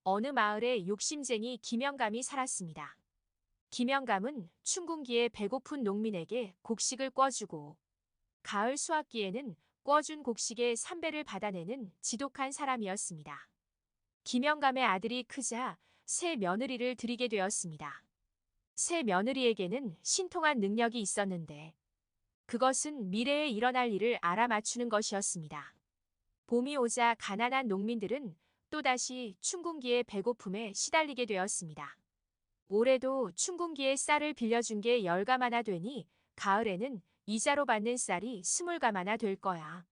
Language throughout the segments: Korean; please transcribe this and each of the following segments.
어느 마을에 욕심쟁이 김영감이 살았습니다. 김영감은 춘궁기에 배고픈 농민에게 곡식을 꿔주고 가을 수확기에는 꿔준 곡식의 3배를 받아내는 지독한 사람이었습니다. 김영감의 아들이 크자 새 며느리를 들이게 되었습니다. 새 며느리에게는 신통한 능력이 있었는데 그것은 미래에 일어날 일을 알아맞추는 것이었습니다. 봄이 오자 가난한 농민들은 또다시 춘궁기의 배고픔에 시달리게 되었습니다. 올해도 춘궁기에 쌀을 빌려준 게 10가마나 되니 가을에는 이자로 받는 쌀이 20가마나 될 거야.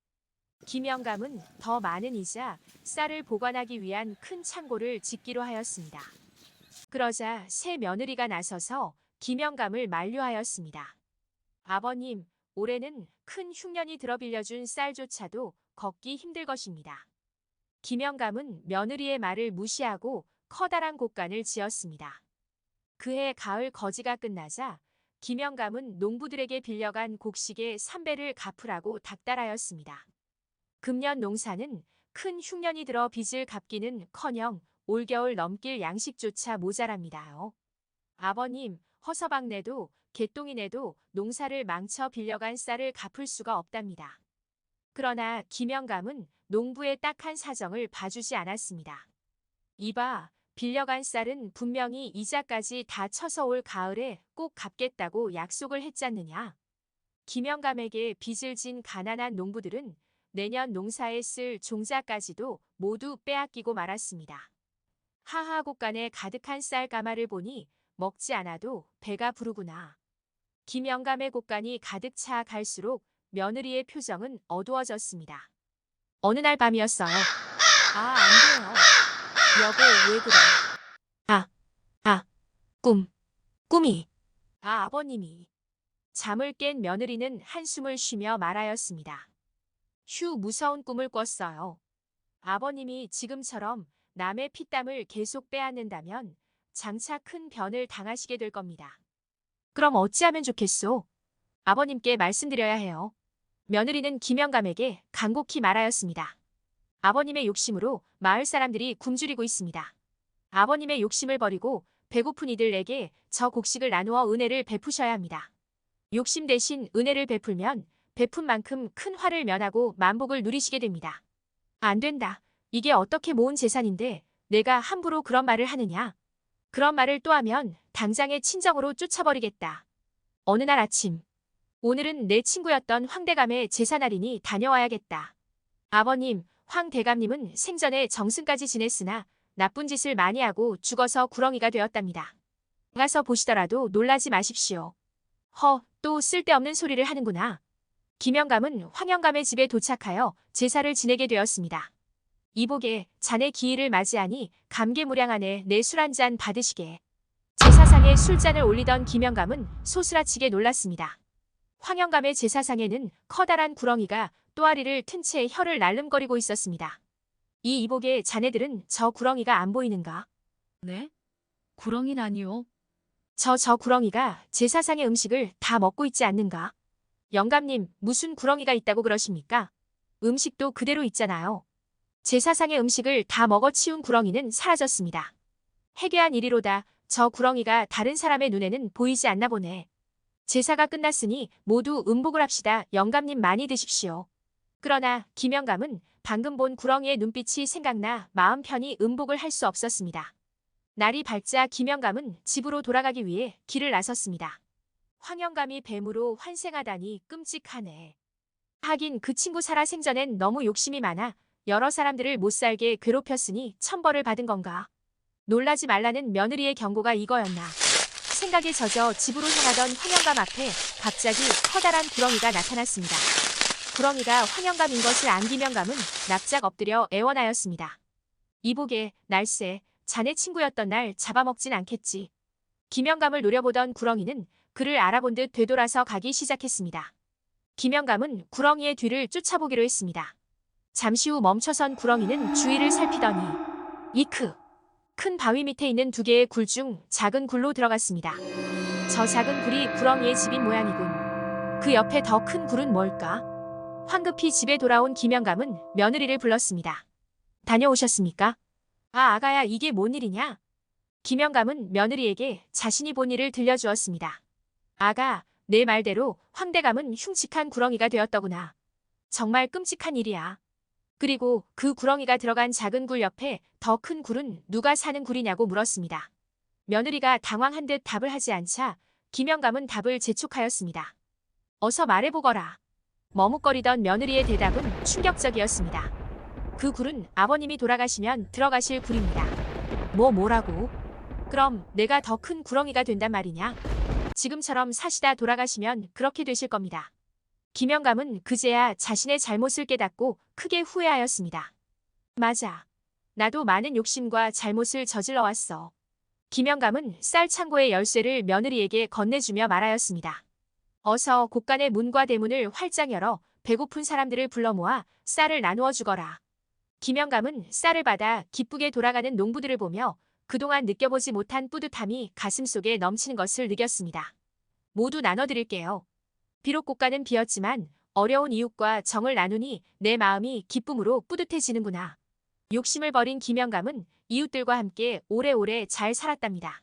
김영감은 더 많은 이자, 쌀을 보관하기 위한 큰 창고를 짓기로 하였습니다. 그러자 새 며느리가 나서서 김영감을 만류하였습니다. 아버님, 올해는 큰 흉년이 들어 빌려준 쌀조차도 걷기 힘들 것입니다. 김영감은 며느리의 말을 무시하고 커다란 곡간을 지었습니다. 그해 가을 거지가 끝나자 김영감은 농부들에게 빌려간 곡식의 3배를 갚으라고 닥달하였습니다. 금년 농사는 큰 흉년이 들어 빚을 갚기는커녕 올겨울 넘길 양식조차 모자랍니다요. 아버님, 허서방네도 개똥이네도 농사를 망쳐 빌려간 쌀을 갚을 수가 없답니다. 그러나 김영감은 농부의 딱한 사정을 봐주지 않았습니다. 이봐, 빌려간 쌀은 분명히 이자까지 다 쳐서 올 가을에 꼭 갚겠다고 약속을 했잖느냐. 김영감에게 빚을 진 가난한 농부들은 내년 농사에 쓸 종자까지도 모두 빼앗기고 말았습니다. 하하 곡간에 가득한 쌀 가마를 보니 먹지 않아도 배가 부르구나. 김영감의 곡간이 가득 차 갈수록 며느리의 표정은 어두워졌습니다. 어느 날 밤이었어요. 안 돼요. 여보, 왜 그래? 아, 꿈이. 아버님이. 잠을 깬 며느리는 한숨을 쉬며 말하였습니다. 휴, 무서운 꿈을 꿨어요. 아버님이 지금처럼 남의 피땀을 계속 빼앗는다면 장차 큰 변을 당하시게 될 겁니다. 그럼 어찌하면 좋겠소? 아버님께 말씀드려야 해요. 며느리는 김영감에게 간곡히 말하였습니다. 아버님의 욕심으로 마을 사람들이 굶주리고 있습니다. 아버님의 욕심을 버리고 배고픈 이들에게 저 곡식을 나누어 은혜를 베푸셔야 합니다. 욕심 대신 은혜를 베풀면 베푼 만큼 큰 화를 면하고 만복을 누리시게 됩니다. 안 된다. 이게 어떻게 모은 재산인데 내가 함부로 그런 말을 하느냐. 그런 말을 또 하면 당장에 친정으로 쫓아버리겠다. 어느 날 아침, 오늘은 내 친구였던 황대감의 제사날이니 다녀와야겠다. 아버님, 황대감님은 생전에 정승까지 지냈으나 나쁜 짓을 많이 하고 죽어서 구렁이가 되었답니다. 가서 보시더라도 놀라지 마십시오. 또 쓸데없는 소리를 하는구나. 김영감은 황영감의 집에 도착하여 제사를 지내게 되었습니다. 이복에 자네 기일을 맞이하니 감개무량하네. 내 술 한 잔 받으시게. 제사상에 술잔을 올리던 김영감은 소스라치게 놀랐습니다. 황영감의 제사상에는 커다란 구렁이가 또아리를 튼 채 혀를 날름거리고 있었습니다. 이 이복의 자네들은 저 구렁이가 안 보이는가? 네? 구렁이라니요? 저 구렁이가 제사상의 음식을 다 먹고 있지 않는가? 영감님, 무슨 구렁이가 있다고 그러십니까? 음식도 그대로 있잖아요. 제사상의 음식을 다 먹어치운 구렁이는 사라졌습니다. 해괴한 일이로다. 저 구렁이가 다른 사람의 눈에는 보이지 않나 보네. 제사가 끝났으니 모두 음복을 합시다. 영감님 많이 드십시오. 그러나 김영감은 방금 본 구렁이의 눈빛이 생각나 마음 편히 음복을 할 수 없었습니다. 날이 밝자 김영감은 집으로 돌아가기 위해 길을 나섰습니다. 황영감이 뱀으로 환생하다니 끔찍하네. 하긴 그 친구 살아 생전엔 너무 욕심이 많아 여러 사람들을 못살게 괴롭혔으니 천벌을 받은 건가. 놀라지 말라는 며느리의 경고가 이거였나. 생각에 젖어 집으로 향하던 황영감 앞에 갑자기 커다란 구렁이가 나타났습니다. 구렁이가 황영감인 것을 안 김영감은 납작 엎드려 애원하였습니다. 이복에, 날쌔, 자네 친구였던 날 잡아먹진 않겠지. 김영감을 노려보던 구렁이는 그를 알아본 듯 되돌아서 가기 시작했습니다. 김영감은 구렁이의 뒤를 쫓아보기로 했습니다. 잠시 후 멈춰선 구렁이는 주위를 살피더니 이크! 큰 바위 밑에 있는 2개의 굴 중 작은 굴로 들어갔습니다. 저 작은 굴이 구렁이의 집인 모양이군. 그 옆에 더 큰 굴은 뭘까? 황급히 집에 돌아온 김영감은 며느리를 불렀습니다. 다녀오셨습니까? 아가야, 이게 뭔 일이냐? 김영감은 며느리에게 자신이 본 일을 들려주었습니다. 아가, 내 말대로 황대감은 흉측한 구렁이가 되었더구나. 정말 끔찍한 일이야. 그리고 그 구렁이가 들어간 작은 굴 옆에 더 큰 굴은 누가 사는 굴이냐고 물었습니다. 며느리가 당황한 듯 답을 하지 않자 김영감은 답을 재촉하였습니다. 어서 말해보거라. 머뭇거리던 며느리의 대답은 충격적이었습니다. 그 굴은 아버님이 돌아가시면 들어가실 굴입니다. 뭐라고? 그럼 내가 더 큰 구렁이가 된단 말이냐? 지금처럼 사시다 돌아가시면 그렇게 되실 겁니다. 김영감은 그제야 자신의 잘못을 깨닫고 크게 후회하였습니다. 맞아. 나도 많은 욕심과 잘못을 저질러 왔어. 김영감은 쌀 창고의 열쇠를 며느리에게 건네주며 말하였습니다. 어서 곳간의 문과 대문을 활짝 열어 배고픈 사람들을 불러 모아 쌀을 나누어 주거라. 김영감은 쌀을 받아 기쁘게 돌아가는 농부들을 보며 그동안 느껴보지 못한 뿌듯함이 가슴속에 넘치는 것을 느꼈습니다. 모두 나눠드릴게요. 비록 곳간은 비었지만 어려운 이웃과 정을 나누니 내 마음이 기쁨으로 뿌듯해지는구나. 욕심을 버린 김영감은 이웃들과 함께 오래오래 잘 살았답니다.